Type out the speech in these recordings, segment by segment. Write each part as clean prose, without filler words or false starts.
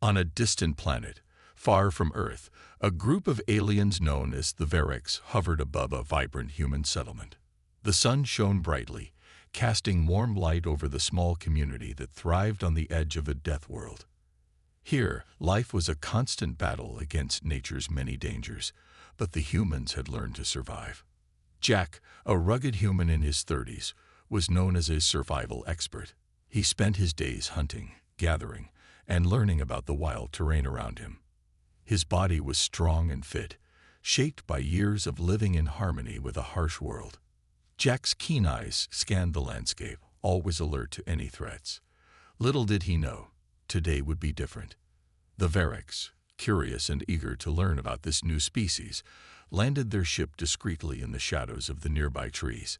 On a distant planet, far from Earth, a group of aliens known as the Variks hovered above a vibrant human settlement. The sun shone brightly, casting warm light over the small community that thrived on the edge of a death world. Here, life was a constant battle against nature's many dangers, but the humans had learned to survive. Jack, a rugged human in his 30s, was known as a survival expert. He spent his days hunting, gathering, and learning about the wild terrain around him. His body was strong and fit, shaped by years of living in harmony with a harsh world. Jack's keen eyes scanned the landscape, always alert to any threats. Little did he know, today would be different. The Variks, curious and eager to learn about this new species, landed their ship discreetly in the shadows of the nearby trees.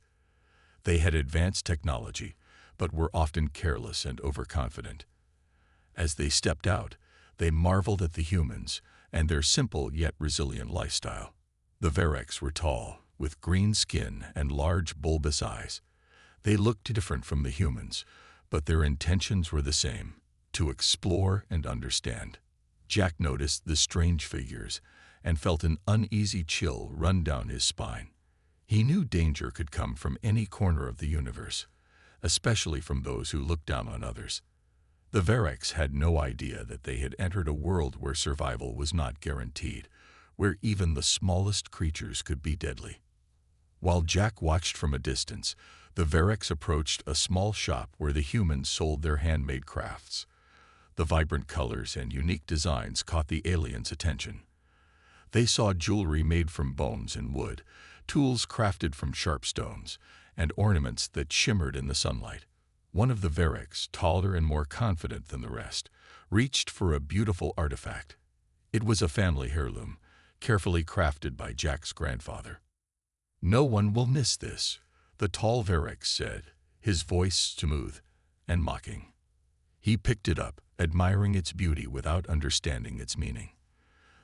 They had advanced technology, but were often careless and overconfident. As they stepped out, they marveled at the humans and their simple yet resilient lifestyle. The Variks were tall, with green skin and large bulbous eyes. They looked different from the humans, but their intentions were the same: to explore and understand. Jack noticed the strange figures and felt an uneasy chill run down his spine. He knew danger could come from any corner of the universe, especially from those who looked down on others. The Variks had no idea that they had entered a world where survival was not guaranteed, where even the smallest creatures could be deadly. While Jack watched from a distance, the Variks approached a small shop where the humans sold their handmade crafts. The vibrant colors and unique designs caught the aliens' attention. They saw jewelry made from bones and wood, tools crafted from sharp stones, and ornaments that shimmered in the sunlight. One of the Variks, taller and more confident than the rest, reached for a beautiful artifact. It was a family heirloom, carefully crafted by Jack's grandfather. "No one will miss this," the tall Varik said, his voice smooth and mocking. He picked it up, admiring its beauty without understanding its meaning.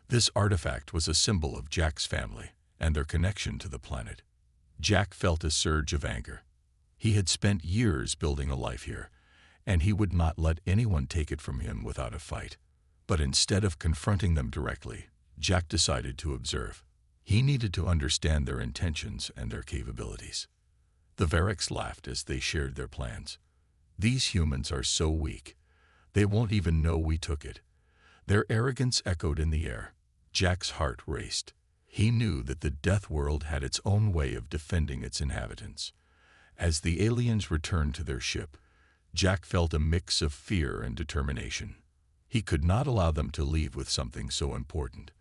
This artifact was a symbol of Jack's family and their connection to the planet. Jack felt a surge of anger. He had spent years building a life here, and he would not let anyone take it from him without a fight. But instead of confronting them directly, Jack decided to observe. He needed to understand their intentions and their capabilities. The Variks laughed as they shared their plans. "These humans are so weak. They won't even know we took it." Their arrogance echoed in the air. Jack's heart raced. He knew that the Death World had its own way of defending its inhabitants. As the aliens returned to their ship, Jack felt a mix of fear and determination. He could not allow them to leave with something so important.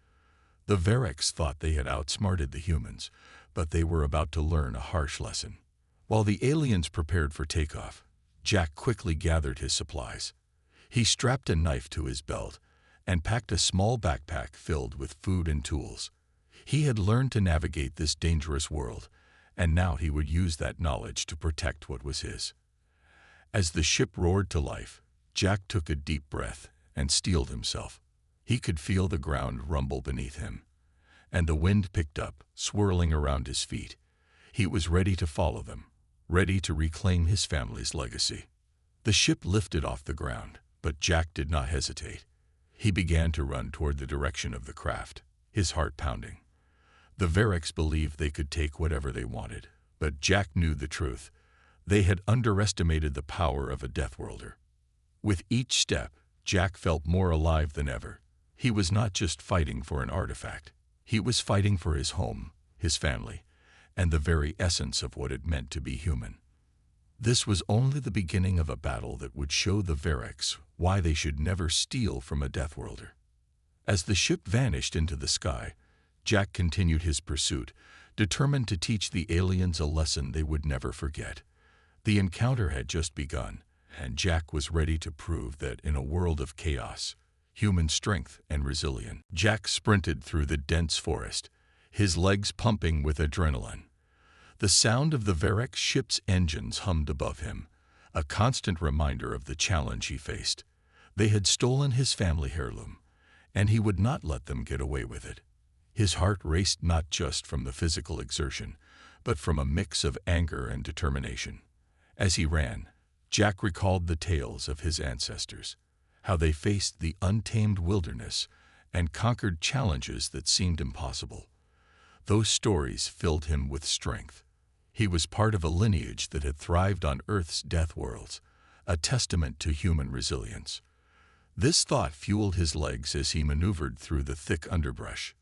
The Variks thought they had outsmarted the humans, but they were about to learn a harsh lesson. While the aliens prepared for takeoff, Jack quickly gathered his supplies. He strapped a knife to his belt and packed a small backpack filled with food and tools. He had learned to navigate this dangerous world, and now he would use that knowledge to protect what was his. As the ship roared to life, Jack took a deep breath and steeled himself. He could feel the ground rumble beneath him, and the wind picked up, swirling around his feet. He was ready to follow them, ready to reclaim his family's legacy. The ship lifted off the ground, but Jack did not hesitate. He began to run toward the direction of the craft, his heart pounding. The Variks believed they could take whatever they wanted, but Jack knew the truth. They had underestimated the power of a Deathworlder. With each step, Jack felt more alive than ever. He was not just fighting for an artifact. He was fighting for his home, his family, and the very essence of what it meant to be human. This was only the beginning of a battle that would show the Variks why they should never steal from a Deathworlder. As the ship vanished into the sky, Jack continued his pursuit, determined to teach the aliens a lesson they would never forget. The encounter had just begun, and Jack was ready to prove that in a world of chaos, human strength and resilience. Jack sprinted through the dense forest, his legs pumping with adrenaline. The sound of the Varik ship's engines hummed above him, a constant reminder of the challenge he faced. They had stolen his family heirloom, and he would not let them get away with it. His heart raced not just from the physical exertion, but from a mix of anger and determination. As he ran, Jack recalled the tales of his ancestors, how they faced the untamed wilderness and conquered challenges that seemed impossible. Those stories filled him with strength. He was part of a lineage that had thrived on Earth's death worlds, a testament to human resilience. This thought fueled his legs as he maneuvered through the thick underbrush.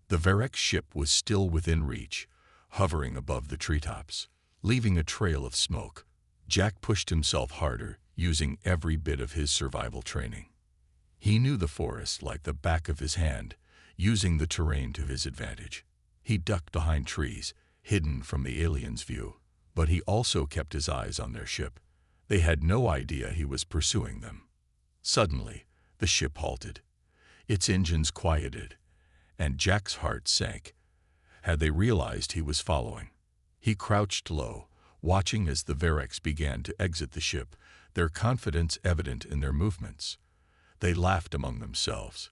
The Varek ship was still within reach, hovering above the treetops, leaving a trail of smoke. Jack pushed himself harder, using every bit of his survival training. He knew the forest like the back of his hand, using the terrain to his advantage. He ducked behind trees, hidden from the aliens' view, but he also kept his eyes on their ship. They had no idea he was pursuing them. Suddenly, the ship halted. Its engines quieted, and Jack's heart sank. Had they realized he was following? He crouched low, watching as the Vareks began to exit the ship, their confidence evident in their movements. They laughed among themselves,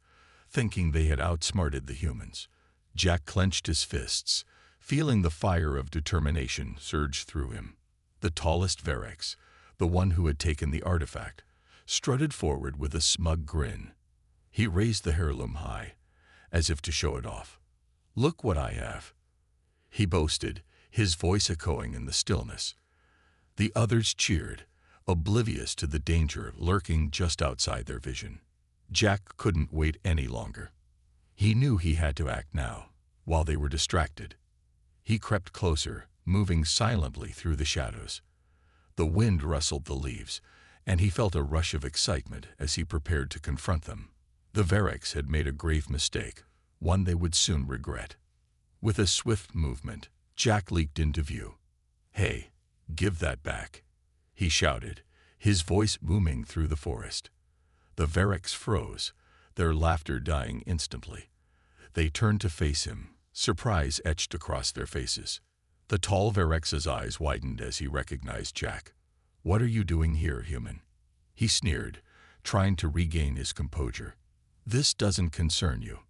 thinking they had outsmarted the humans. Jack clenched his fists, feeling the fire of determination surge through him. The tallest Vareks, the one who had taken the artifact, strutted forward with a smug grin. He raised the heirloom high, as if to show it off. "Look what I have," he boasted, his voice echoing in the stillness. The others cheered, oblivious to the danger lurking just outside their vision. Jack couldn't wait any longer. He knew he had to act now, while they were distracted. He crept closer, moving silently through the shadows. The wind rustled the leaves, and he felt a rush of excitement as he prepared to confront them. The Vareks had made a grave mistake, one they would soon regret. With a swift movement, Jack leaped into view. "Hey, give that back," he shouted, his voice booming through the forest. The Vareks froze, their laughter dying instantly. They turned to face him, surprise etched across their faces. The tall Vareks's eyes widened as he recognized Jack. "What are you doing here, human?" he sneered, trying to regain his composure. "This doesn't concern you."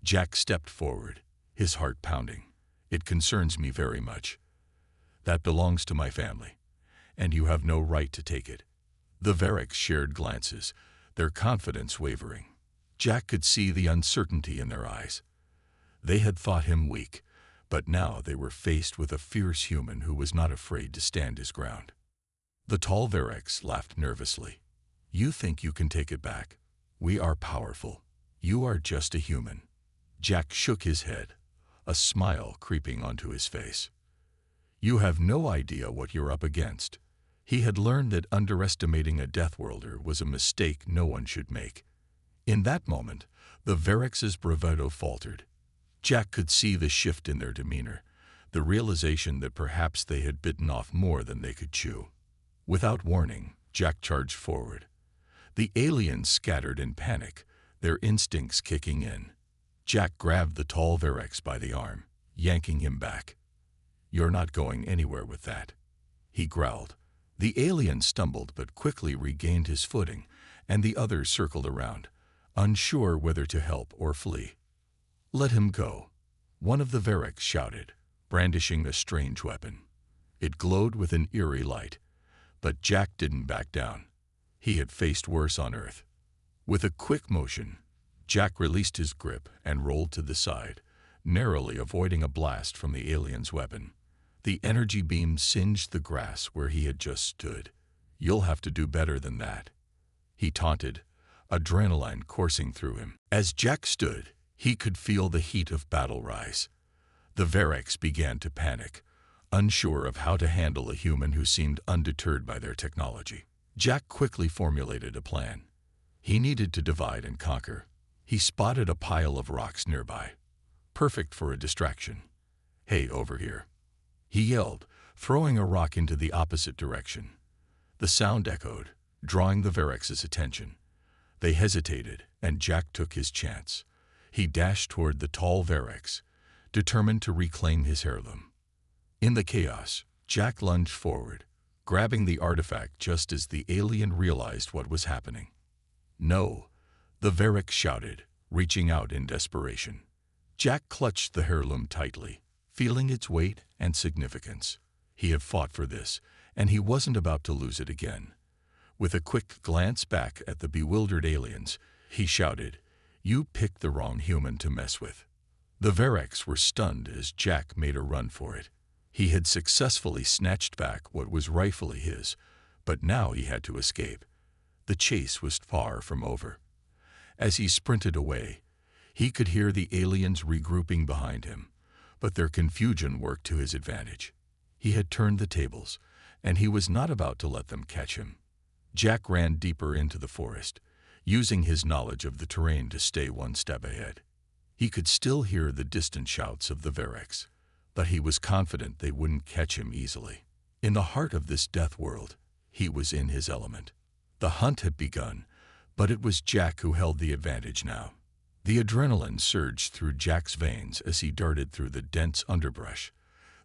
Jack stepped forward, his heart pounding. "It concerns me very much. That belongs to my family, and you have no right to take it." The Vareks shared glances, their confidence wavering. Jack could see the uncertainty in their eyes. They had thought him weak, but now they were faced with a fierce human who was not afraid to stand his ground. The tall Vareks laughed nervously. "You think you can take it back? We are powerful. You are just a human." Jack shook his head, a smile creeping onto his face. "You have no idea what you're up against." He had learned that underestimating a Deathworlder was a mistake no one should make. In that moment, the Vareks's bravado faltered. Jack could see the shift in their demeanor, the realization that perhaps they had bitten off more than they could chew. Without warning, Jack charged forward. The aliens scattered in panic, their instincts kicking in. Jack grabbed the tall Vareks by the arm, yanking him back. "You're not going anywhere with that," he growled. The alien stumbled but quickly regained his footing, and the others circled around, unsure whether to help or flee. "Let him go," one of the Vareks shouted, brandishing a strange weapon. It glowed with an eerie light, but Jack didn't back down. He had faced worse on Earth. With a quick motion, Jack released his grip and rolled to the side, narrowly avoiding a blast from the alien's weapon. The energy beam singed the grass where he had just stood. "You'll have to do better than that," he taunted, adrenaline coursing through him. As Jack stood, he could feel the heat of battle rise. The Vareks began to panic, unsure of how to handle a human who seemed undeterred by their technology. Jack quickly formulated a plan. He needed to divide and conquer. He spotted a pile of rocks nearby, perfect for a distraction. "Hey, over here," he yelled, throwing a rock into the opposite direction. The sound echoed, drawing the Vareks's attention. They hesitated, and Jack took his chance. He dashed toward the tall Vareks, determined to reclaim his heirloom. In the chaos, Jack lunged forward, grabbing the artifact just as the alien realized what was happening. "No," the Vareks shouted, reaching out in desperation. Jack clutched the heirloom tightly, feeling its weight and significance. He had fought for this, and he wasn't about to lose it again. With a quick glance back at the bewildered aliens, he shouted, "You picked the wrong human to mess with." The Verex were stunned as Jack made a run for it. He had successfully snatched back what was rightfully his, but now he had to escape. The chase was far from over. As he sprinted away, he could hear the aliens regrouping behind him, but their confusion worked to his advantage. He had turned the tables, and he was not about to let them catch him. Jack ran deeper into the forest, using his knowledge of the terrain to stay one step ahead. He could still hear the distant shouts of the Verex, but he was confident they wouldn't catch him easily. In the heart of this death world, he was in his element. The hunt had begun, but it was Jack who held the advantage now. The adrenaline surged through Jack's veins as he darted through the dense underbrush,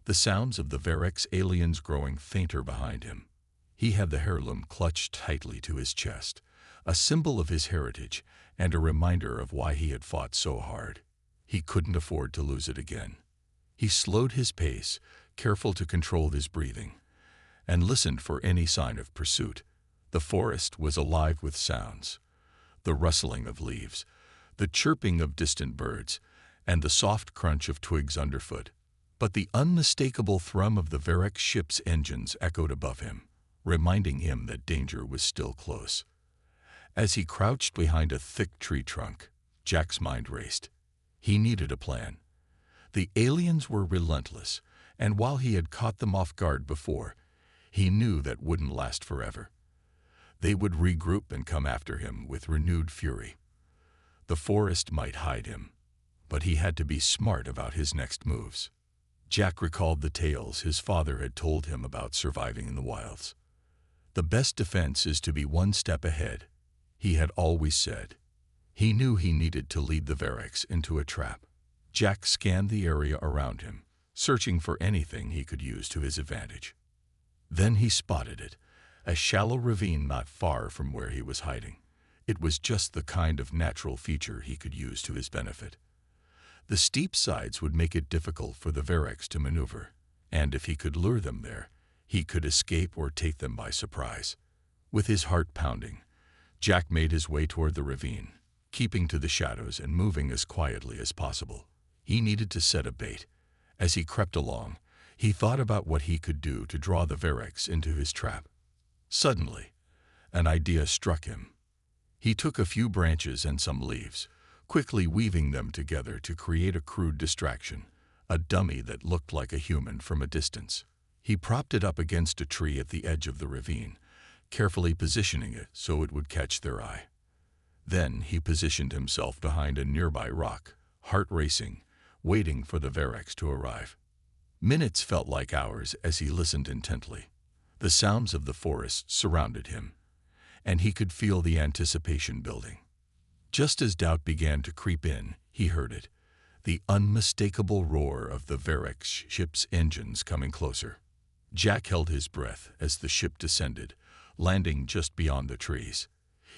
the sounds of the Verex aliens growing fainter behind him. He had the heirloom clutched tightly to his chest, a symbol of his heritage and a reminder of why he had fought so hard. He couldn't afford to lose it again. He slowed his pace, careful to control his breathing, and listened for any sign of pursuit. The forest was alive with sounds, the rustling of leaves, the chirping of distant birds, and the soft crunch of twigs underfoot. But the unmistakable thrum of the Verex ship's engines echoed above him, reminding him that danger was still close. As he crouched behind a thick tree trunk, Jack's mind raced. He needed a plan. The aliens were relentless, and while he had caught them off guard before, he knew that wouldn't last forever. They would regroup and come after him with renewed fury. The forest might hide him, but he had to be smart about his next moves. Jack recalled the tales his father had told him about surviving in the wilds. The best defense is to be one step ahead, he had always said. He knew he needed to lead the Verex into a trap. Jack scanned the area around him, searching for anything he could use to his advantage. Then he spotted it, a shallow ravine not far from where he was hiding. It was just the kind of natural feature he could use to his benefit. The steep sides would make it difficult for the Verex to maneuver, and if he could lure them there, he could escape or take them by surprise. With his heart pounding, Jack made his way toward the ravine, keeping to the shadows and moving as quietly as possible. He needed to set a bait. As he crept along, he thought about what he could do to draw the Verex into his trap. Suddenly, an idea struck him. He took a few branches and some leaves, quickly weaving them together to create a crude distraction, a dummy that looked like a human from a distance. He propped it up against a tree at the edge of the ravine, carefully positioning it so it would catch their eye. Then he positioned himself behind a nearby rock, heart racing, waiting for the Verex to arrive. Minutes felt like hours as he listened intently. The sounds of the forest surrounded him, and he could feel the anticipation building. Just as doubt began to creep in, he heard it, the unmistakable roar of the Verex ship's engines coming closer. Jack held his breath as the ship descended, landing just beyond the trees.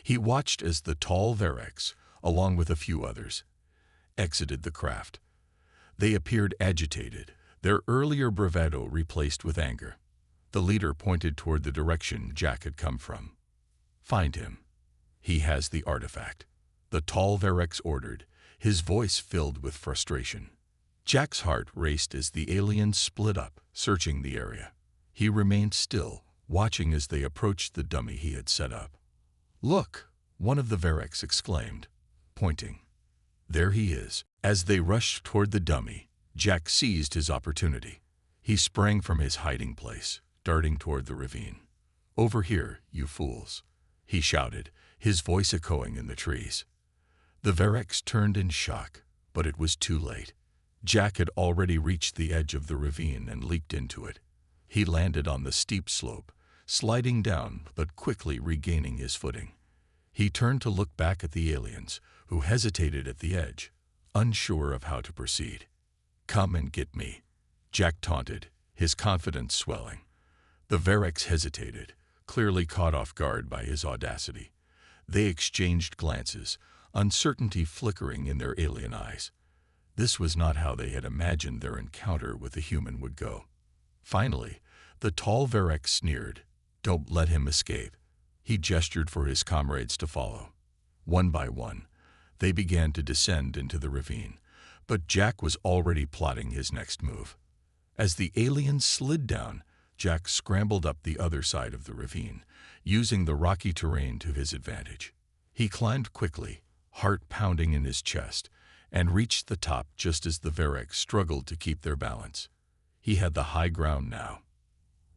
He watched as the tall Verex, along with a few others, exited the craft. They appeared agitated, their earlier bravado replaced with anger. The leader pointed toward the direction Jack had come from. "Find him. He has the artifact," the tall Verex ordered, his voice filled with frustration. Jack's heart raced as the aliens split up, searching the area. He remained still, watching as they approached the dummy he had set up. "Look!" one of the Verex exclaimed, pointing. "There he is." As they rushed toward the dummy, Jack seized his opportunity. He sprang from his hiding place, darting toward the ravine. "Over here, you fools," he shouted, his voice echoing in the trees. The Verex turned in shock, but it was too late. Jack had already reached the edge of the ravine and leaped into it. He landed on the steep slope, sliding down but quickly regaining his footing. He turned to look back at the aliens, who hesitated at the edge, unsure of how to proceed. "Come and get me," Jack taunted, his confidence swelling. The Verex hesitated, clearly caught off guard by his audacity. They exchanged glances, uncertainty flickering in their alien eyes. This was not how they had imagined their encounter with the human would go. Finally, the tall Verex sneered, "Don't let him escape." He gestured for his comrades to follow. One by one, they began to descend into the ravine, but Jack was already plotting his next move. As the aliens slid down, Jack scrambled up the other side of the ravine, using the rocky terrain to his advantage. He climbed quickly, heart pounding in his chest, and reached the top just as the Vareks struggled to keep their balance. He had the high ground now.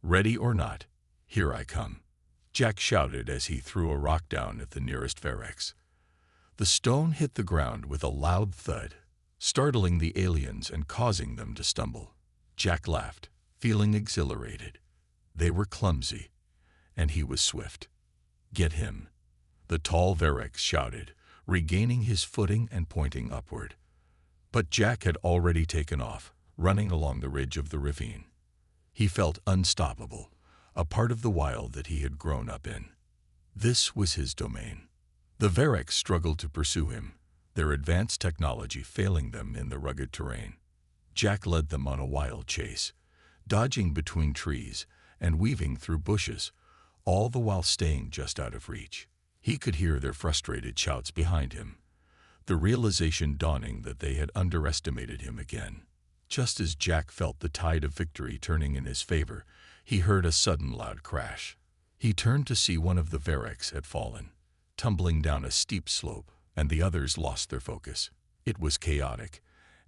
"Ready or not, here I come," Jack shouted as he threw a rock down at the nearest Vareks. The stone hit the ground with a loud thud, startling the aliens and causing them to stumble. Jack laughed, feeling exhilarated. They were clumsy, and he was swift. "Get him," the tall Vareks shouted, regaining his footing and pointing upward. But Jack had already taken off, running along the ridge of the ravine. He felt unstoppable, a part of the wild that he had grown up in. This was his domain. The Vareks struggled to pursue him, their advanced technology failing them in the rugged terrain. Jack led them on a wild chase, dodging between trees and weaving through bushes, all the while staying just out of reach. He could hear their frustrated shouts behind him, the realization dawning that they had underestimated him again. Just as Jack felt the tide of victory turning in his favor, he heard a sudden loud crash. He turned to see one of the Vareks had fallen, tumbling down a steep slope, and the others lost their focus. It was chaotic,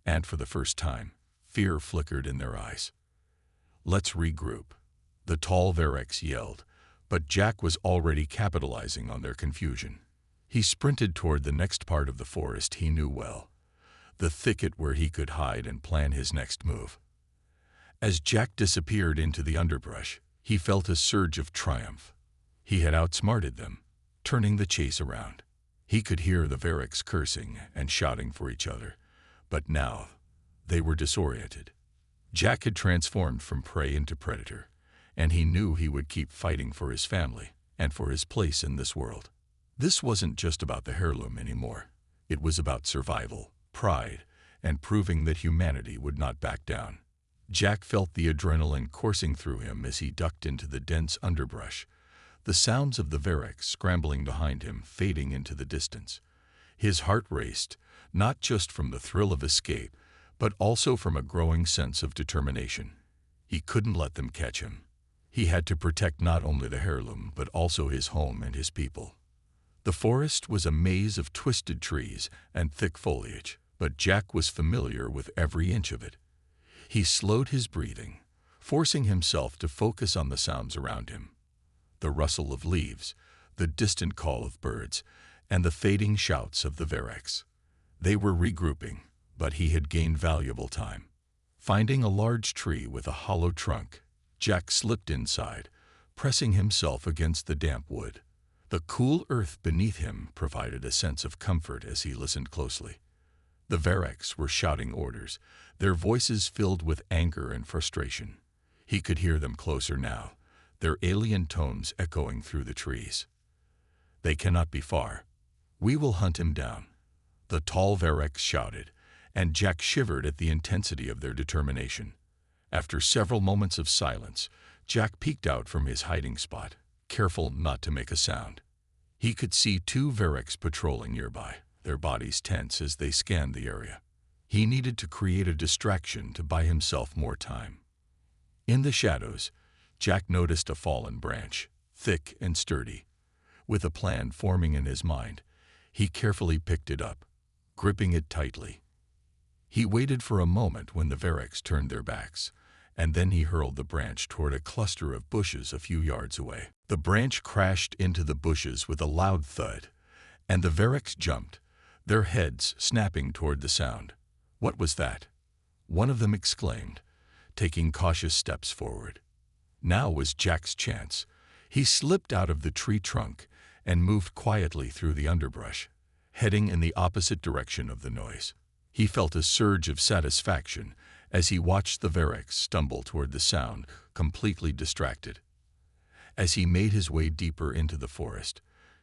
and for the first time, fear flickered in their eyes. "Let's regroup," the tall Vareks yelled, but Jack was already capitalizing on their confusion. He sprinted toward the next part of the forest he knew well, the thicket where he could hide and plan his next move. As Jack disappeared into the underbrush, he felt a surge of triumph. He had outsmarted them, turning the chase around. He could hear the Vareks cursing and shouting for each other, but now they were disoriented. Jack had transformed from prey into predator, and he knew he would keep fighting for his family and for his place in this world. This wasn't just about the heirloom anymore. It was about survival, pride, and proving that humanity would not back down. Jack felt the adrenaline coursing through him as he ducked into the dense underbrush, the sounds of the Vareks scrambling behind him fading into the distance. His heart raced, not just from the thrill of escape, but also from a growing sense of determination. He couldn't let them catch him. He had to protect not only the heirloom, but also his home and his people. The forest was a maze of twisted trees and thick foliage, but Jack was familiar with every inch of it. He slowed his breathing, forcing himself to focus on the sounds around him. The rustle of leaves, the distant call of birds, and the fading shouts of the Vareks. They were regrouping, but he had gained valuable time. Finding a large tree with a hollow trunk, Jack slipped inside, pressing himself against the damp wood. The cool earth beneath him provided a sense of comfort as he listened closely. The Vareks were shouting orders, their voices filled with anger and frustration. He could hear them closer now, their alien tones echoing through the trees. "They cannot be far. We will hunt him down," the tall Vareks shouted, and Jack shivered at the intensity of their determination. After several moments of silence, Jack peeked out from his hiding spot, careful not to make a sound. He could see two Vareks patrolling nearby, their bodies tense as they scanned the area. He needed to create a distraction to buy himself more time. In the shadows, Jack noticed a fallen branch, thick and sturdy. With a plan forming in his mind, he carefully picked it up, gripping it tightly. He waited for a moment when the Vareks turned their backs, and then he hurled the branch toward a cluster of bushes a few yards away. The branch crashed into the bushes with a loud thud, and the Vareks jumped, their heads snapping toward the sound. "What was that?" one of them exclaimed, taking cautious steps forward. Now was Jack's chance. He slipped out of the tree trunk and moved quietly through the underbrush, heading in the opposite direction of the noise. He felt a surge of satisfaction as he watched the Vareks stumble toward the sound, completely distracted. As he made his way deeper into the forest,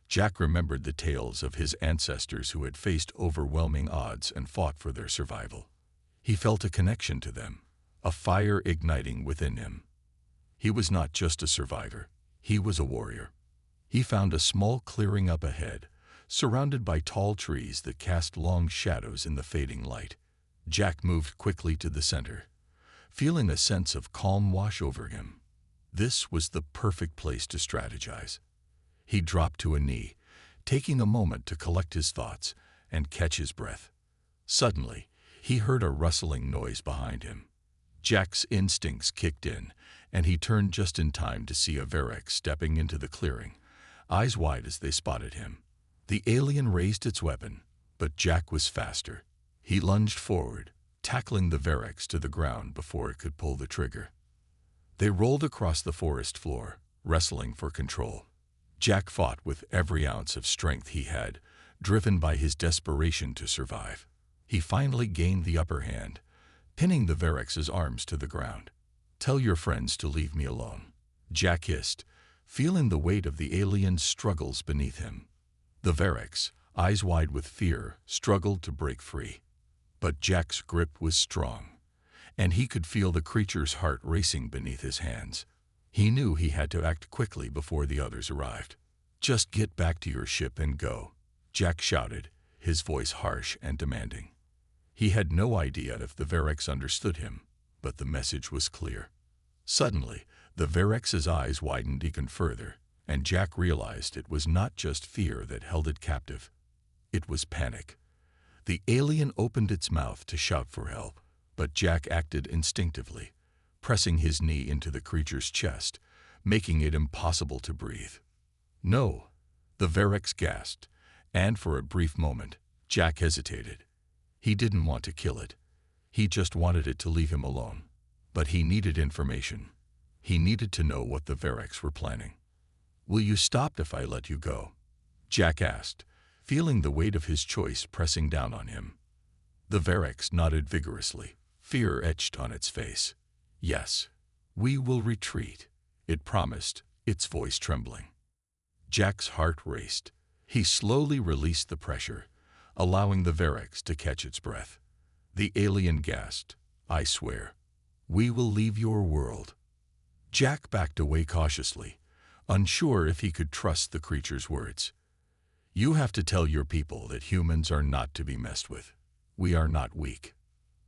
Jack remembered the tales of his ancestors who had faced overwhelming odds and fought for their survival. He felt a connection to them, a fire igniting within him. He was not just a survivor, he was a warrior. He found a small clearing up ahead, surrounded by tall trees that cast long shadows in the fading light. Jack moved quickly to the center, feeling a sense of calm wash over him. This was the perfect place to strategize. He dropped to a knee, taking a moment to collect his thoughts and catch his breath. Suddenly, he heard a rustling noise behind him. Jack's instincts kicked in, and he turned just in time to see a Varrock stepping into the clearing, eyes wide as they spotted him. The alien raised its weapon, but Jack was faster. He lunged forward, tackling the Varrock to the ground before it could pull the trigger. They rolled across the forest floor, wrestling for control. Jack fought with every ounce of strength he had, driven by his desperation to survive. He finally gained the upper hand, pinning the Varrock's arms to the ground. "Tell your friends to leave me alone," Jack hissed, feeling the weight of the alien's struggles beneath him. The Varrock, eyes wide with fear, struggled to break free. But Jack's grip was strong, and he could feel the creature's heart racing beneath his hands. He knew he had to act quickly before the others arrived. "Just get back to your ship and go," Jack shouted, his voice harsh and demanding. He had no idea if the Varrock understood him, but the message was clear. Suddenly, the Varrock's eyes widened even further, and Jack realized it was not just fear that held it captive. It was panic. The alien opened its mouth to shout for help, but Jack acted instinctively, pressing his knee into the creature's chest, making it impossible to breathe. "No," the Varrock gasped, and for a brief moment, Jack hesitated. He didn't want to kill it. He just wanted it to leave him alone. But he needed information. He needed to know what the Varrock were planning. "Will you stop if I let you go?" Jack asked, feeling the weight of his choice pressing down on him. The Varrock nodded vigorously, fear etched on its face. "Yes, we will retreat," it promised, its voice trembling. Jack's heart raced. He slowly released the pressure, allowing the Varrock to catch its breath. The alien gasped, "I swear, we will leave your world." Jack backed away cautiously, unsure if he could trust the creature's words. "You have to tell your people that humans are not to be messed with. We are not weak."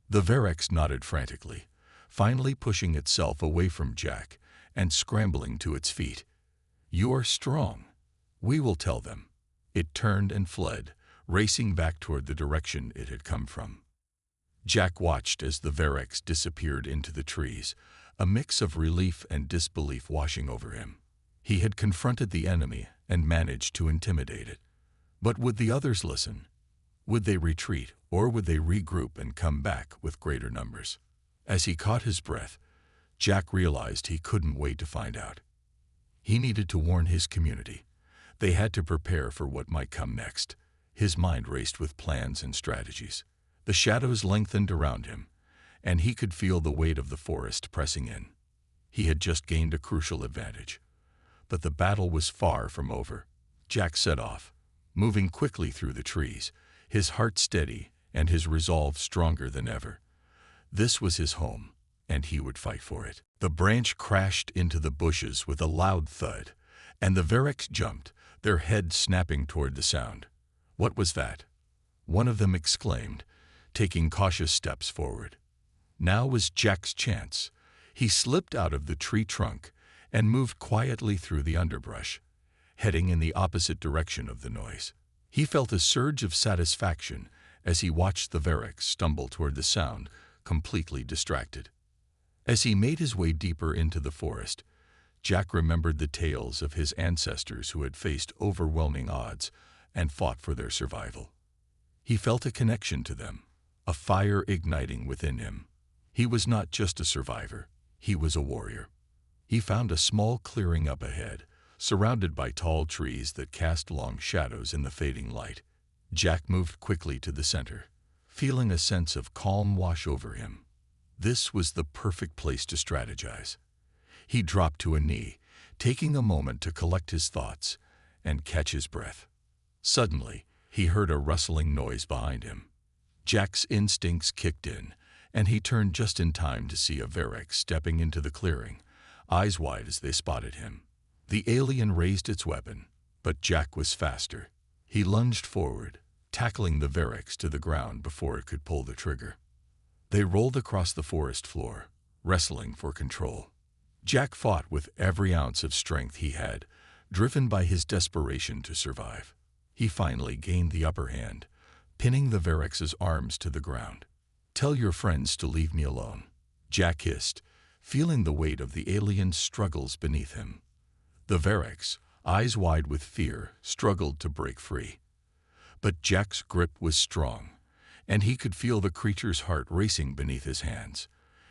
The Varrock nodded frantically, finally pushing itself away from Jack and scrambling to its feet. "You are strong. We will tell them." It turned and fled, racing back toward the direction it had come from. Jack watched as the Varrock disappeared into the trees, a mix of relief and disbelief washing over him. He had confronted the enemy and managed to intimidate it. But would the others listen? Would they retreat, or would they regroup and come back with greater numbers? As he caught his breath, Jack realized he couldn't wait to find out. He needed to warn his community. They had to prepare for what might come next. His mind raced with plans and strategies. The shadows lengthened around him, and he could feel the weight of the forest pressing in. He had just gained a crucial advantage. But the battle was far from over. Jack set off, moving quickly through the trees, his heart steady and his resolve stronger than ever. This was his home, and he would fight for it. The branch crashed into the bushes with a loud thud, and the Varrock jumped, their heads snapping toward the sound. "What was that?" one of them exclaimed, taking cautious steps forward. Now was Jack's chance. He slipped out of the tree trunk and moved quietly through the underbrush, heading in the opposite direction of the noise. He felt a surge of satisfaction as he watched the Varrock stumble toward the sound, completely distracted. As he made his way deeper into the forest, Jack remembered the tales of his ancestors who had faced overwhelming odds and fought for their survival. He felt a connection to them, a fire igniting within him. He was not just a survivor, he was a warrior. He found a small clearing up ahead, surrounded by tall trees that cast long shadows in the fading light. Jack moved quickly to the center, feeling a sense of calm wash over him. This was the perfect place to strategize. He dropped to a knee, taking a moment to collect his thoughts and catch his breath. Suddenly, he heard a rustling noise behind him. Jack's instincts kicked in, and he turned just in time to see a Varrock stepping into the clearing, eyes wide as they spotted him. The alien raised its weapon, But Jack was faster. He lunged forward, tackling the Verex to the ground before it could pull the trigger. They rolled across the forest floor, wrestling for control. Jack fought with every ounce of strength he had, driven by his desperation to survive. He finally gained the upper hand, pinning the Verex's arms to the ground. "Tell your friends to leave me alone," Jack hissed, feeling the weight of the alien's struggles beneath him. The Verex, eyes wide with fear, struggled to break free. But Jack's grip was strong, and he could feel the creature's heart racing beneath his hands.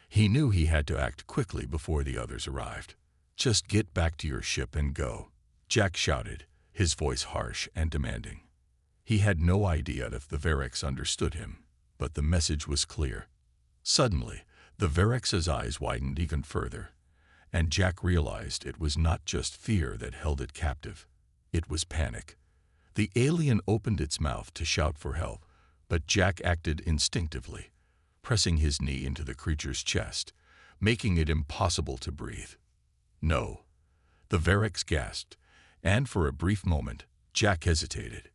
He knew he had to act quickly before the others arrived. "Just get back to your ship and go," Jack shouted, his voice harsh and demanding. He had no idea if the Verex understood him, but the message was clear. Suddenly, the Verex's eyes widened even further, and Jack realized it was not just fear that held it captive. It was panic. The alien opened its mouth to shout for help, but Jack acted instinctively, pressing his knee into the creature's chest, making it impossible to breathe. "No." The Verex gasped, and for a brief moment, Jack hesitated.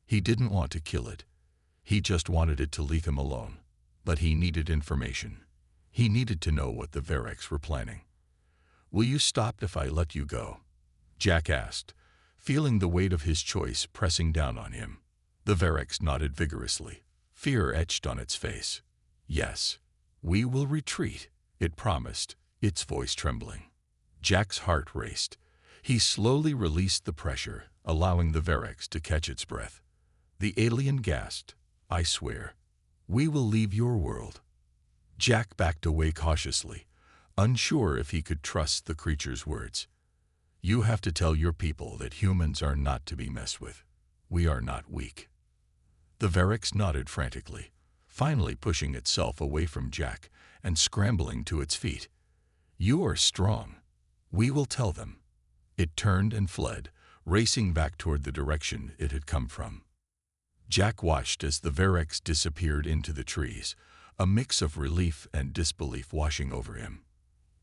He didn't want to kill it. He just wanted it to leave him alone. But he needed information. He needed to know what the Verex were planning. "Will you stop if I let you go?" Jack asked, feeling the weight of his choice pressing down on him. The Verex nodded vigorously, fear etched on its face. "Yes, we will retreat," it promised, its voice trembling. Jack's heart raced. He slowly released the pressure, allowing the Verex to catch its breath. The alien gasped, "I swear, we will leave your world." Jack backed away cautiously, unsure if he could trust the creature's words. "You have to tell your people that humans are not to be messed with. We are not weak." The Verex nodded frantically, finally pushing itself away from Jack and scrambling to its feet. "You are strong. We will tell them." It turned and fled, racing back toward the direction it had come from. Jack watched as the Verex disappeared into the trees, a mix of relief and disbelief washing over him.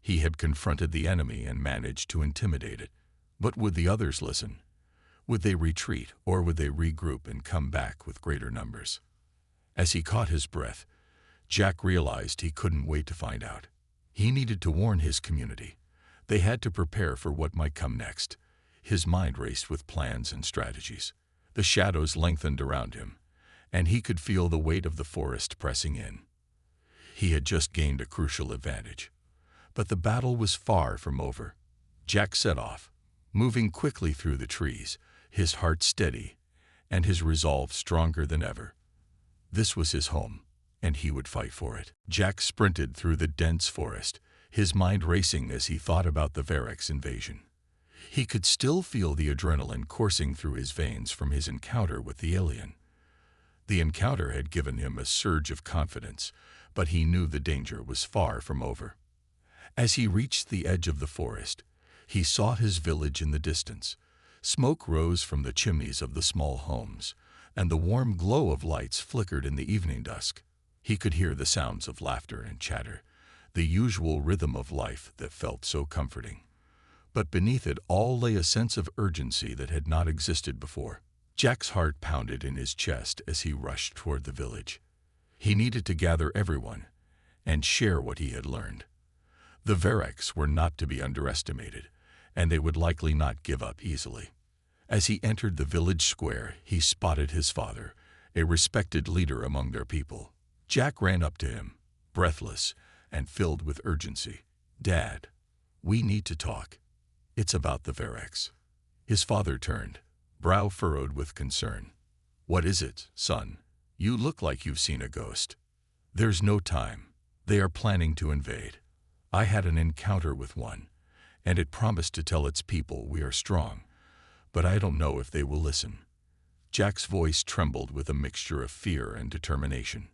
He had confronted the enemy and managed to intimidate it. But would the others listen? Would they retreat, or would they regroup and come back with greater numbers? As he caught his breath, Jack realized he couldn't wait to find out. He needed to warn his community. They had to prepare for what might come next. His mind raced with plans and strategies. The shadows lengthened around him, and he could feel the weight of the forest pressing in. He had just gained a crucial advantage. But the battle was far from over. Jack set off, moving quickly through the trees, his heart steady, and his resolve stronger than ever. This was his home, and he would fight for it. Jack sprinted through the dense forest, his mind racing as he thought about the Verex invasion. He could still feel the adrenaline coursing through his veins from his encounter with the alien. The encounter had given him a surge of confidence, but he knew the danger was far from over. As he reached the edge of the forest, he saw his village in the distance. Smoke rose from the chimneys of the small homes, and the warm glow of lights flickered in the evening dusk. He could hear the sounds of laughter and chatter, the usual rhythm of life that felt so comforting. But beneath it all lay a sense of urgency that had not existed before. Jack's heart pounded in his chest as he rushed toward the village. He needed to gather everyone and share what he had learned. The Verex were not to be underestimated, and they would likely not give up easily. As he entered the village square, he spotted his father, a respected leader among their people. Jack ran up to him, breathless and filled with urgency. "Dad, we need to talk. It's about the Verex." His father turned, brow furrowed with concern. "What is it, son? You look like you've seen a ghost." "There's no time. They are planning to invade. I had an encounter with one, and it promised to tell its people we are strong, but I don't know if they will listen." Jack's voice trembled with a mixture of fear and determination.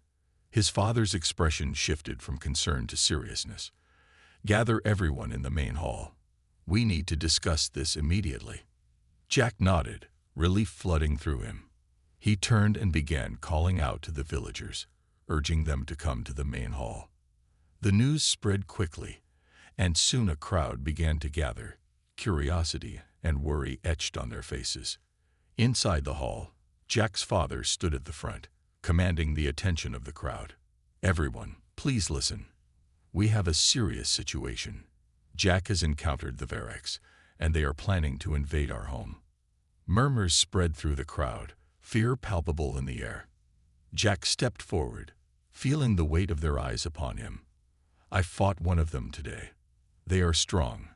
His father's expression shifted from concern to seriousness. "Gather everyone in the main hall. We need to discuss this immediately." Jack nodded, relief flooding through him. He turned and began calling out to the villagers, urging them to come to the main hall. The news spread quickly, and soon a crowd began to gather, curiosity and worry etched on their faces. Inside the hall, Jack's father stood at the front, commanding the attention of the crowd. "Everyone, please listen. We have a serious situation. Jack has encountered the Verex, and they are planning to invade our home." Murmurs spread through the crowd, fear palpable in the air. Jack stepped forward, feeling the weight of their eyes upon him. "I fought one of them today. They are strong,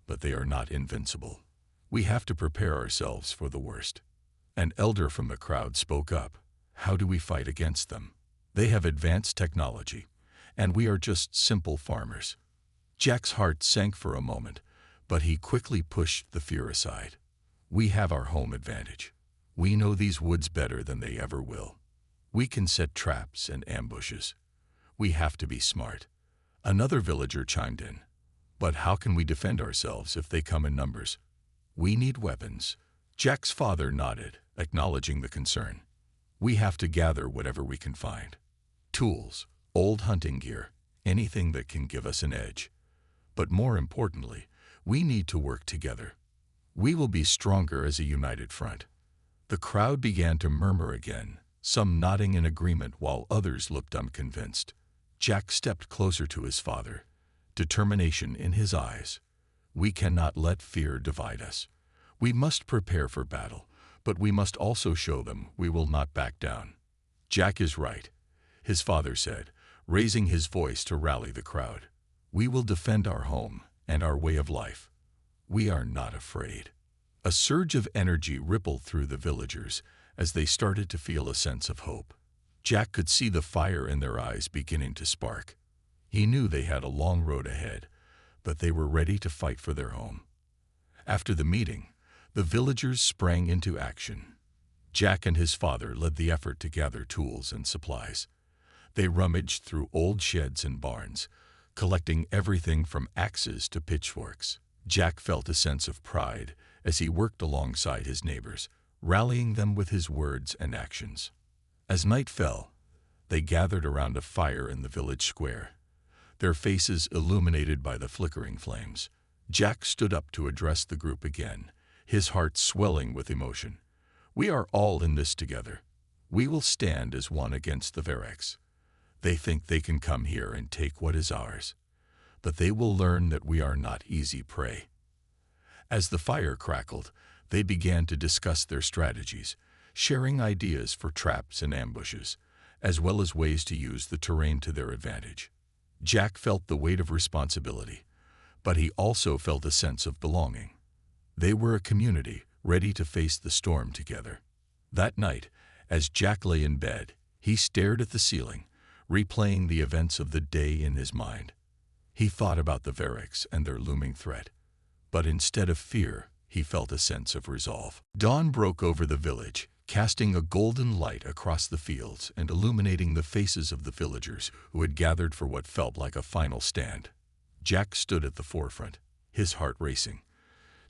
but they are not invincible. We have to prepare ourselves for the worst." An elder from the crowd spoke up. "How do we fight against them? They have advanced technology, and we are just simple farmers." Jack's heart sank for a moment, but he quickly pushed the fear aside. "We have our home advantage. We know these woods better than they ever will. We can set traps and ambushes. We have to be smart." Another villager chimed in. "But how can we defend ourselves if they come in numbers?" "We need weapons." Jack's father nodded, acknowledging the concern. "We have to gather whatever we can find. Tools, old hunting gear, anything that can give us an edge. But more importantly, we need to work together. We will be stronger as a united front." The crowd began to murmur again, some nodding in agreement while others looked unconvinced. Jack stepped closer to his father, determination in his eyes. "We cannot let fear divide us. We must prepare for battle, but we must also show them we will not back down." "Jack is right," his father said, raising his voice to rally the crowd. "We will defend our home and our way of life. We are not afraid." A surge of energy rippled through the villagers as they started to feel a sense of hope. Jack could see the fire in their eyes beginning to spark. He knew they had a long road ahead, but they were ready to fight for their home. After the meeting, the villagers sprang into action. Jack and his father led the effort to gather tools and supplies. They rummaged through old sheds and barns, collecting everything from axes to pitchforks. Jack felt a sense of pride as he worked alongside his neighbors, rallying them with his words and actions. As night fell, they gathered around a fire in the village square, their faces illuminated by the flickering flames. Jack stood up to address the group again, his heart swelling with emotion. "We are all in this together. We will stand as one against the Verex. They think they can come here and take what is ours, but they will learn that we are not easy prey." As the fire crackled, they began to discuss their strategies, sharing ideas for traps and ambushes, as well as ways to use the terrain to their advantage. Jack felt the weight of responsibility, but he also felt a sense of belonging. They were a community ready to face the storm together. That night, as Jack lay in bed, he stared at the ceiling, replaying the events of the day in his mind. He thought about the Verex and their looming threat, but instead of fear, he felt a sense of resolve. Dawn broke over the village, casting a golden light across the fields and illuminating the faces of the villagers who had gathered for what felt like a final stand. Jack stood at the forefront, his heart racing.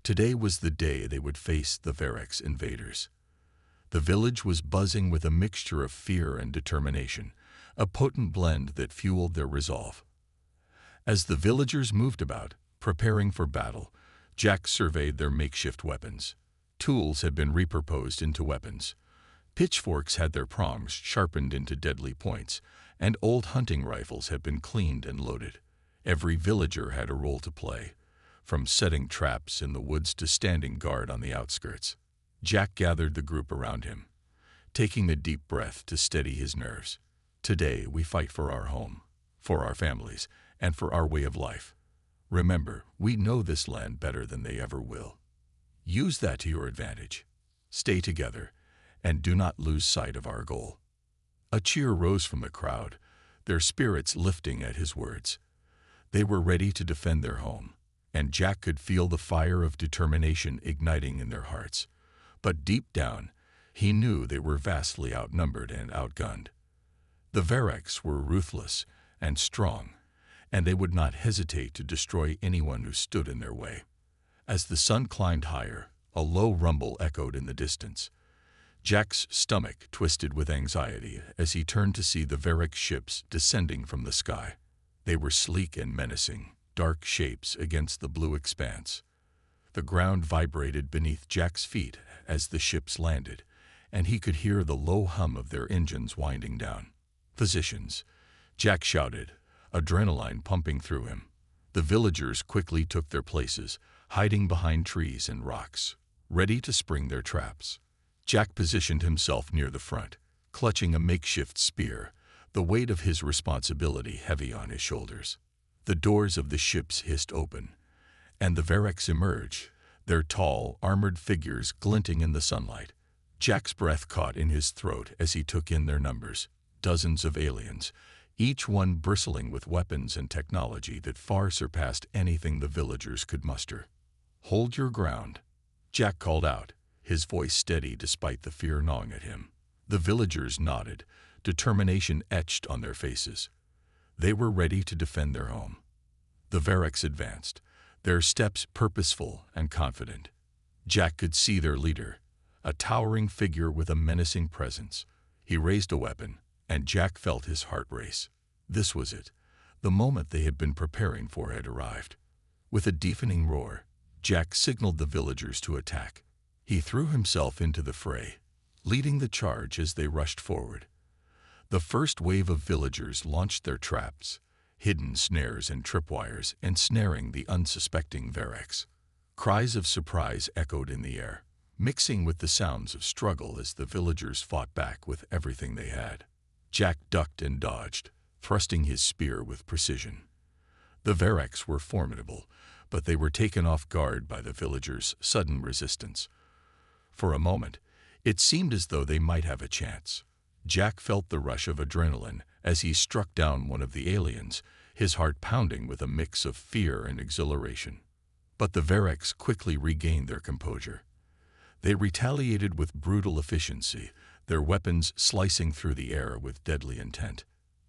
Today was the day they would face the Verex invaders. The village was buzzing with a mixture of fear and determination, a potent blend that fueled their resolve. As the villagers moved about, preparing for battle, Jack surveyed their makeshift weapons. Tools had been repurposed into weapons. Pitchforks had their prongs sharpened into deadly points, and old hunting rifles had been cleaned and loaded. Every villager had a role to play, from setting traps in the woods to standing guard on the outskirts. Jack gathered the group around him, taking a deep breath to steady his nerves. "Today we fight for our home, for our families, and for our way of life. Remember, we know this land better than they ever will. Use that to your advantage. Stay together, and do not lose sight of our goal." A cheer rose from the crowd, their spirits lifting at his words. They were ready to defend their home, and Jack could feel the fire of determination igniting in their hearts. But deep down, he knew they were vastly outnumbered and outgunned. The Verex were ruthless and strong, and they would not hesitate to destroy anyone who stood in their way. As the sun climbed higher, a low rumble echoed in the distance. Jack's stomach twisted with anxiety as he turned to see the Verex ships descending from the sky. They were sleek and menacing, dark shapes against the blue expanse. The ground vibrated beneath Jack's feet as the ships landed, and he could hear the low hum of their engines winding down. "Positions," Jack shouted, adrenaline pumping through him. The villagers quickly took their places, hiding behind trees and rocks, ready to spring their traps. Jack positioned himself near the front, clutching a makeshift spear, the weight of his responsibility heavy on his shoulders. The doors of the ships hissed open, and the Verex emerged, their tall, armored figures glinting in the sunlight. Jack's breath caught in his throat as he took in their numbers, dozens of aliens, each one bristling with weapons and technology that far surpassed anything the villagers could muster. "Hold your ground," Jack called out, his voice steady despite the fear gnawing at him. The villagers nodded, determination etched on their faces. They were ready to defend their home. The Verex advanced, their steps purposeful and confident. Jack could see their leader, a towering figure with a menacing presence. He raised a weapon, and Jack felt his heart race. This was it. The moment they had been preparing for had arrived. With a deafening roar, Jack signaled the villagers to attack. He threw himself into the fray, leading the charge as they rushed forward. The first wave of villagers launched their traps, hidden snares and tripwires ensnaring the unsuspecting Verex. Cries of surprise echoed in the air, mixing with the sounds of struggle as the villagers fought back with everything they had. Jack ducked and dodged, thrusting his spear with precision. The Verex were formidable, but they were taken off guard by the villagers' sudden resistance. For a moment, it seemed as though they might have a chance. Jack felt the rush of adrenaline as he struck down one of the aliens, his heart pounding with a mix of fear and exhilaration. But the Verex quickly regained their composure. They retaliated with brutal efficiency, their weapons slicing through the air with deadly intent.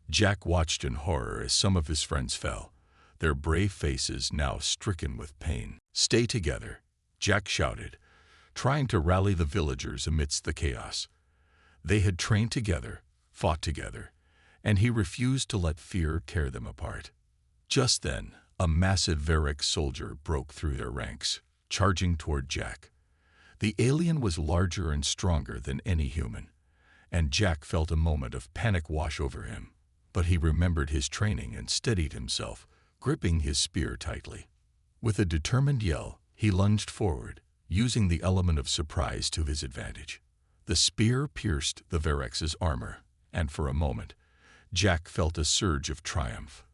Jack watched in horror as some of his friends fell, their brave faces now stricken with pain. "Stay together," Jack shouted, trying to rally the villagers amidst the chaos. They had trained together, fought together, and he refused to let fear tear them apart. Just then, a massive Verex soldier broke through their ranks, charging toward Jack. The alien was larger and stronger than any human, and Jack felt a moment of panic wash over him. But he remembered his training and steadied himself, gripping his spear tightly. With a determined yell, he lunged forward, using the element of surprise to his advantage. The spear pierced the Verex's armor, and for a moment, Jack felt a surge of triumph.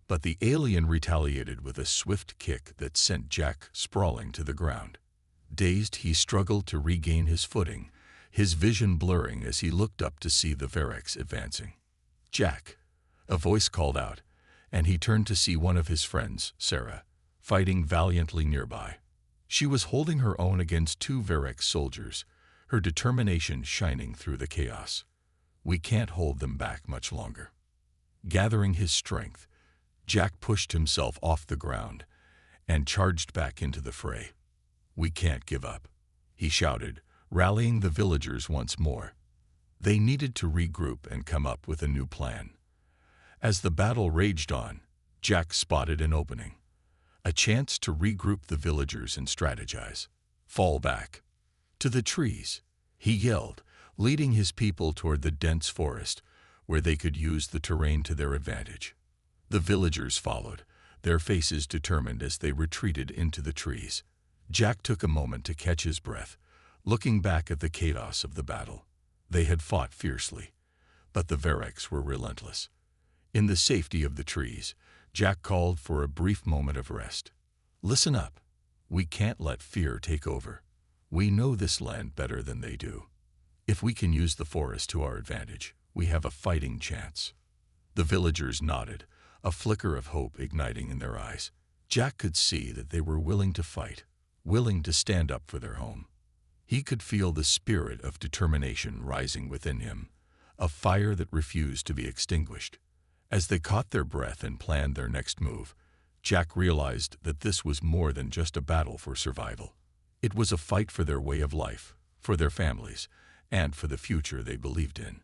But the alien retaliated with a swift kick that sent Jack sprawling to the ground. Dazed, he struggled to regain his footing, his vision blurring as he looked up to see the Verex advancing. "Jack," a voice called out, and he turned to see one of his friends, Sarah, fighting valiantly nearby. She was holding her own against two Verex soldiers, her determination shining through the chaos. "We can't hold them back much longer." Gathering his strength, Jack pushed himself off the ground and charged back into the fray. "We can't give up," he shouted, rallying the villagers once more. They needed to regroup and come up with a new plan. As the battle raged on, Jack spotted an opening, a chance to regroup the villagers and strategize. "Fall back." "To the trees," he yelled, leading his people toward the dense forest, where they could use the terrain to their advantage. The villagers followed, their faces determined as they retreated into the trees. Jack took a moment to catch his breath, looking back at the chaos of the battle. They had fought fiercely, but the Verex were relentless. In the safety of the trees, Jack called for a brief moment of rest. "Listen up. We can't let fear take over. We know this land better than they do. If we can use the forest to our advantage, we have a fighting chance." The villagers nodded, a flicker of hope igniting in their eyes. Jack could see that they were willing to fight, willing to stand up for their home. He could feel the spirit of determination rising within him, a fire that refused to be extinguished. As they caught their breath and planned their next move, Jack realized that this was more than just a battle for survival. It was a fight for their way of life, for their families, and for the future they believed in.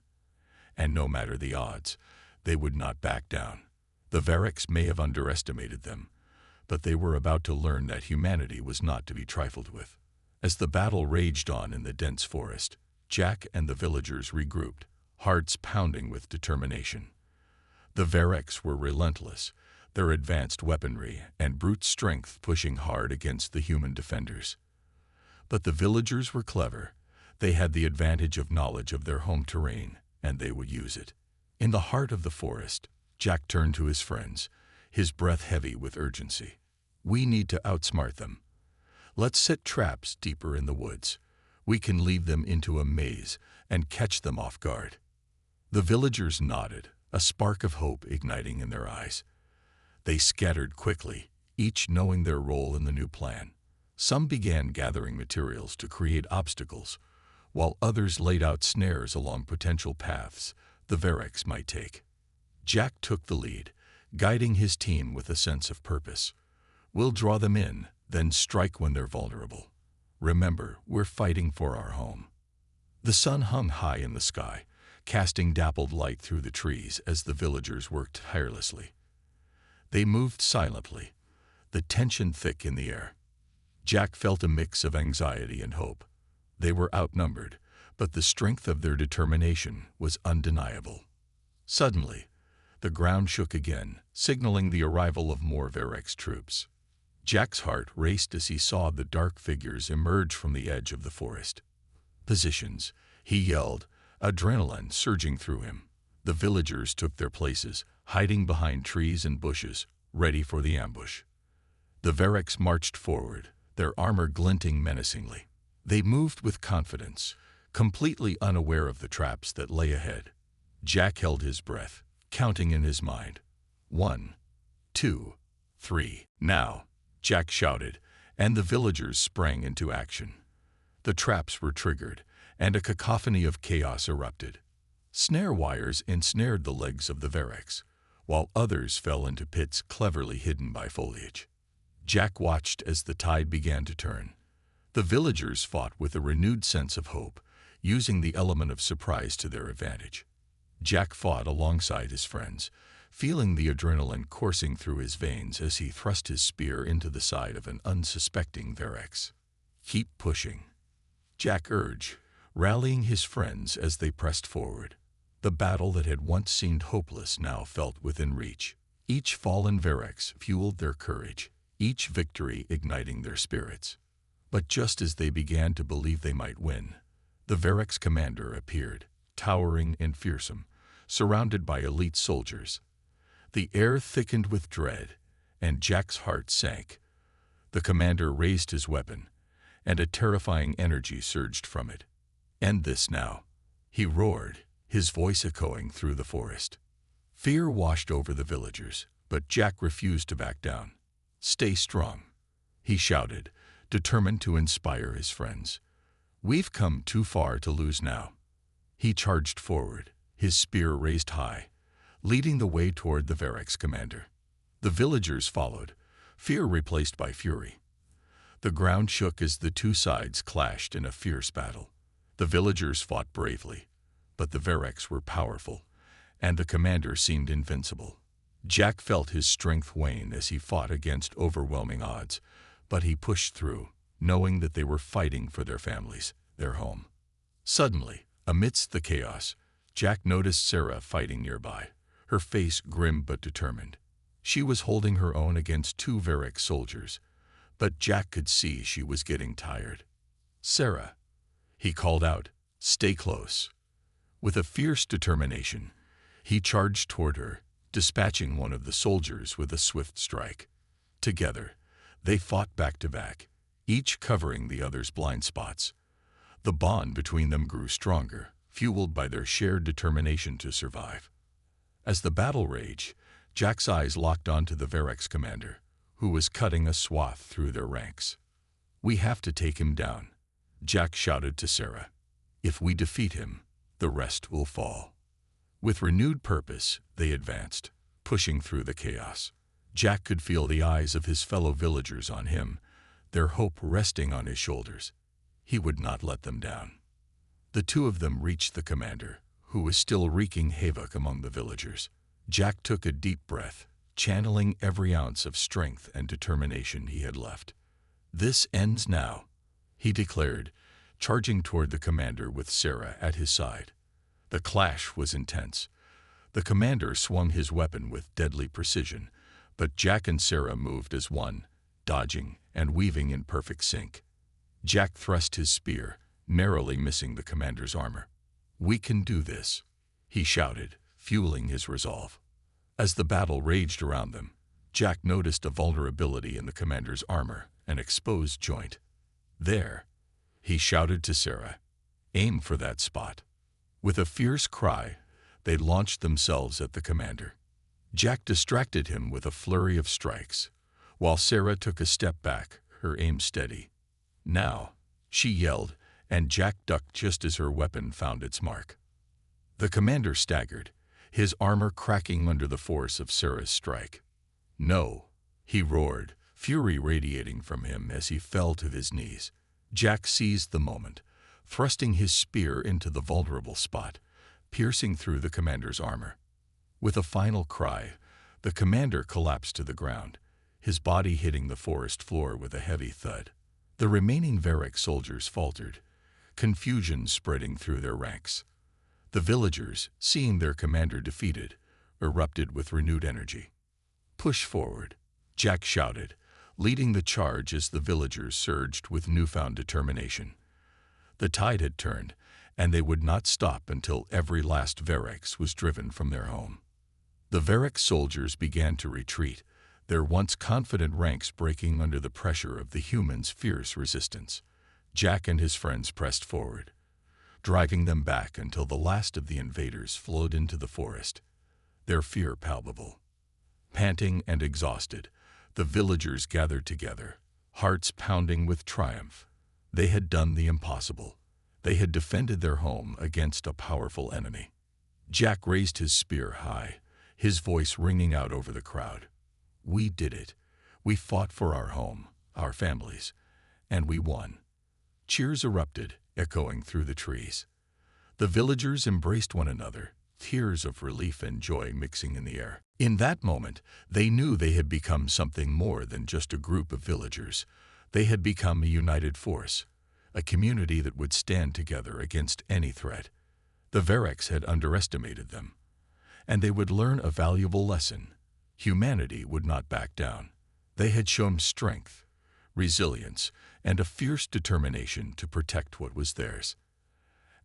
And no matter the odds, they would not back down. The Verex may have underestimated them, but they were about to learn that humanity was not to be trifled with. As the battle raged on in the dense forest, Jack and the villagers regrouped, hearts pounding with determination. The Verex were relentless, their advanced weaponry and brute strength pushing hard against the human defenders. But the villagers were clever. They had the advantage of knowledge of their home terrain, and they would use it. In the heart of the forest, Jack turned to his friends, his breath heavy with urgency. "We need to outsmart them. Let's set traps deeper in the woods. We can lead them into a maze and catch them off guard." The villagers nodded, a spark of hope igniting in their eyes. They scattered quickly, each knowing their role in the new plan. Some began gathering materials to create obstacles, while others laid out snares along potential paths the Verex might take. Jack took the lead, guiding his team with a sense of purpose. "We'll draw them in, then strike when they're vulnerable. Remember, we're fighting for our home." The sun hung high in the sky, casting dappled light through the trees as the villagers worked tirelessly. They moved silently, the tension thick in the air. Jack felt a mix of anxiety and hope. They were outnumbered, but the strength of their determination was undeniable. Suddenly, the ground shook again, signaling the arrival of more Verex troops. Jack's heart raced as he saw the dark figures emerge from the edge of the forest. "Positions," he yelled, adrenaline surging through him. The villagers took their places, hiding behind trees and bushes, ready for the ambush. The Verex marched forward, their armor glinting menacingly. They moved with confidence, completely unaware of the traps that lay ahead. Jack held his breath, counting in his mind. 1, 2, 3. "Now!" Jack shouted, and the villagers sprang into action. The traps were triggered, and a cacophony of chaos erupted. Snare wires ensnared the legs of the Verex, while others fell into pits cleverly hidden by foliage. Jack watched as the tide began to turn. The villagers fought with a renewed sense of hope, using the element of surprise to their advantage. Jack fought alongside his friends, feeling the adrenaline coursing through his veins as he thrust his spear into the side of an unsuspecting Verex. "Keep pushing," Jack urged, rallying his friends as they pressed forward. The battle that had once seemed hopeless now felt within reach. Each fallen Verex fueled their courage, each victory igniting their spirits. But just as they began to believe they might win, the Verex commander appeared, towering and fearsome, surrounded by elite soldiers. The air thickened with dread, and Jack's heart sank. The commander raised his weapon, and a terrifying energy surged from it. "End this now," he roared, his voice echoing through the forest. Fear washed over the villagers, but Jack refused to back down. "Stay strong," he shouted, determined to inspire his friends. "We've come too far to lose now." He charged forward, his spear raised high, leading the way toward the Verex commander. The villagers followed, fear replaced by fury. The ground shook as the two sides clashed in a fierce battle. The villagers fought bravely, but the Verex were powerful, and the commander seemed invincible. Jack felt his strength wane as he fought against overwhelming odds, but he pushed through, knowing that they were fighting for their families, their home. Suddenly, amidst the chaos, Jack noticed Sarah fighting nearby, her face grim but determined. She was holding her own against two Verex soldiers, but Jack could see she was getting tired. "Sarah," he called out, "stay close." With a fierce determination, he charged toward her, dispatching one of the soldiers with a swift strike. Together, they fought back to back, each covering the other's blind spots. The bond between them grew stronger, fueled by their shared determination to survive. As the battle raged, Jack's eyes locked onto the Verex commander, who was cutting a swath through their ranks. "We have to take him down," Jack shouted to Sarah. "If we defeat him, the rest will fall." With renewed purpose, they advanced, pushing through the chaos. Jack could feel the eyes of his fellow villagers on him, their hope resting on his shoulders. He would not let them down. The two of them reached the commander, who was still wreaking havoc among the villagers. Jack took a deep breath, channeling every ounce of strength and determination he had left. "This ends now," he declared, charging toward the commander with Sarah at his side. The clash was intense. The commander swung his weapon with deadly precision, but Jack and Sarah moved as one, dodging and weaving in perfect sync. Jack thrust his spear, narrowly missing the commander's armor. "We can do this," he shouted, fueling his resolve. As the battle raged around them, Jack noticed a vulnerability in the commander's armor, an exposed joint. "There," he shouted to Sarah. "Aim for that spot." With a fierce cry, they launched themselves at the commander. Jack distracted him with a flurry of strikes, while Sarah took a step back, her aim steady. "Now," she yelled, and Jack ducked just as her weapon found its mark. The commander staggered, his armor cracking under the force of Sarah's strike. "No," he roared, fury radiating from him as he fell to his knees. Jack seized the moment, thrusting his spear into the vulnerable spot, piercing through the commander's armor. With a final cry, the commander collapsed to the ground, his body hitting the forest floor with a heavy thud. The remaining Varric soldiers faltered, confusion spreading through their ranks. The villagers, seeing their commander defeated, erupted with renewed energy. "Push forward," Jack shouted, leading the charge as the villagers surged with newfound determination. The tide had turned, and they would not stop until every last Varric was driven from their home. The Varric soldiers began to retreat, their once confident ranks breaking under the pressure of the humans' fierce resistance. Jack and his friends pressed forward, driving them back until the last of the invaders flowed into the forest, their fear palpable. Panting and exhausted, the villagers gathered together, hearts pounding with triumph. They had done the impossible. They had defended their home against a powerful enemy. Jack raised his spear high, his voice ringing out over the crowd. "We did it. We fought for our home, our families, and we won." Cheers erupted, echoing through the trees. The villagers embraced one another, tears of relief and joy mixing in the air. In that moment, they knew they had become something more than just a group of villagers. They had become a united force, a community that would stand together against any threat. The Varric had underestimated them, and they would learn a valuable lesson. Humanity would not back down. They had shown strength, resilience, and a fierce determination to protect what was theirs.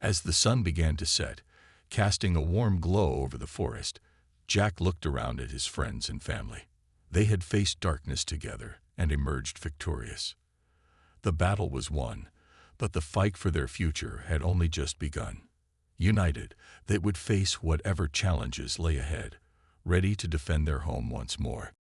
As the sun began to set, casting a warm glow over the forest, Jack looked around at his friends and family. They had faced darkness together and emerged victorious. The battle was won, but the fight for their future had only just begun. United, they would face whatever challenges lay ahead, ready to defend their home once more.